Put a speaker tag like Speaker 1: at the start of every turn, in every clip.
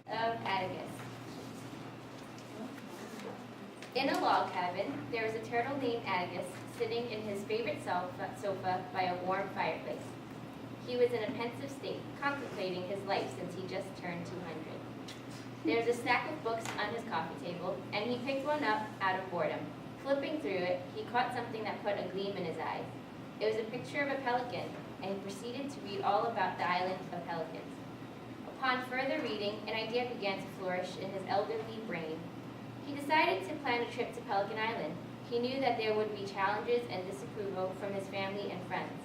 Speaker 1: Of Atticus. In a log cabin, there was a turtle named Atticus sitting in his favorite sofa by a warm fireplace. He was in a pensive state, contemplating his life since he just turned 200. There was a stack of books on his coffee table, and he picked one up out of boredom. Flipping through it, he caught something that put a gleam in his eyes. It was a picture of a pelican, and he proceeded to read all about the island of pelicans. Upon further reading, an idea began to flourish in his elderly brain. He decided to plan a trip to Pelican Island. He knew that there would be challenges and disapproval from his family and friends.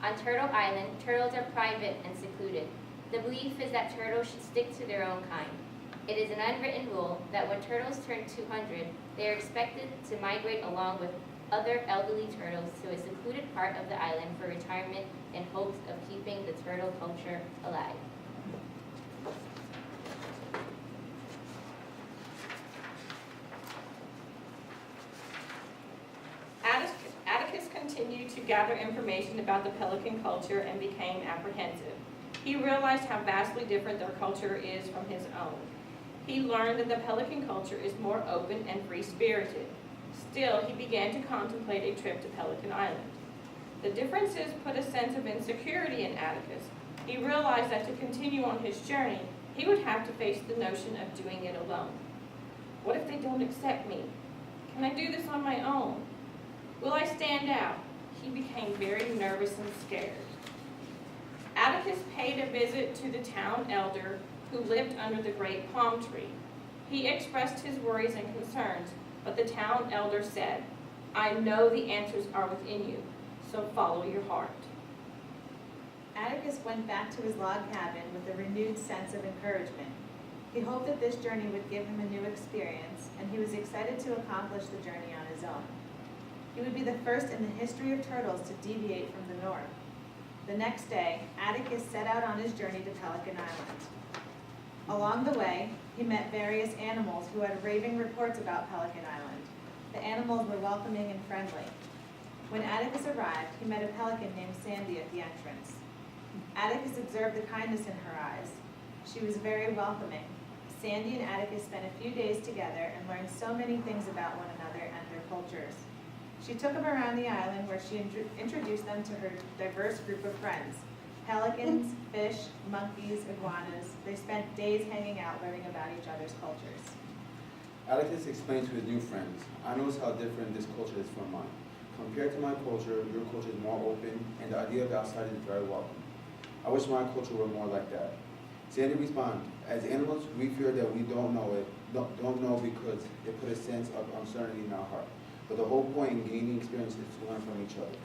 Speaker 1: On Turtle Island, turtles are private and secluded. The belief is that turtles should stick to their own kind. It is an unwritten rule that when turtles turn 200, they are expected to migrate along with other elderly turtles to a secluded part of the island for retirement in hopes of keeping the turtle culture alive.
Speaker 2: Atticus continued to gather information about the pelican culture and became apprehensive. He realized how vastly different their culture is from his own. He learned that the pelican culture is more open and free-spirited. Still, he began to contemplate a trip to Pelican Island. The differences put a sense of insecurity in Atticus. He realized that to continue on his journey, he would have to face the notion of doing it alone. What if they don't accept me? Can I do this on my own? Will I stand out? He became very nervous and scared. Atticus paid a visit to the town elder who lived under the great palm tree. He expressed his worries and concerns, but the town elder said, "I know the answers are within you, so follow your heart."
Speaker 3: Atticus went back to his log cabin with a renewed sense of encouragement. He hoped that this journey would give him a new experience, and he was excited to accomplish the journey on his own. He would be the first in the history of turtles to deviate from the norm. The next day, Atticus set out on his journey to Pelican Island. Along the way, he met various animals who had raving reports about Pelican Island. The animals were welcoming and friendly. When Atticus arrived, he met a pelican named Sandy at the entrance. Atticus observed the kindness in her eyes. She was very welcoming. Sandy and Atticus spent a few days together and learned so many things about one another and their cultures. She took him around the island where she introduced them to her diverse group of friends. Pelicans, fish, monkeys, iguanas. They spent days hanging out learning about each other's cultures.
Speaker 4: Atticus explained to his new friends, "I notice how different this culture is from mine. Compared to my culture, your culture is more open, and the idea of the outside is very welcome. I wish my culture were more like that." Sandy responded, "As animals, we fear that we don't know because it put a sense of uncertainty in our heart. But the whole point in gaining experience is to learn from each other."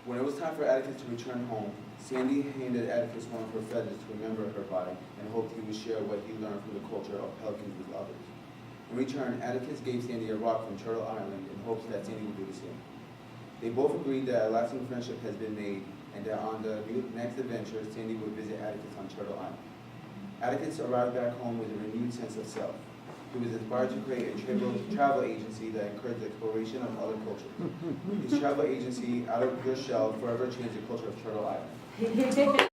Speaker 4: When it was time for Atticus to return home, Sandy handed Atticus one of her feathers to remember her by and hoped he would share what he learned from the culture of pelicans with others. In return, Atticus gave Sandy a rock from Turtle Island in hopes that Sandy would do the same. They both agreed that a lasting friendship has been made and that on the next adventure, Sandy would visit Atticus on Turtle Island. Atticus arrived back home with a renewed sense of self. He was inspired to create a travel agency that encouraged the exploration of other cultures. His travel agency, Out of Your Shell, forever changed the culture of Turtle Island.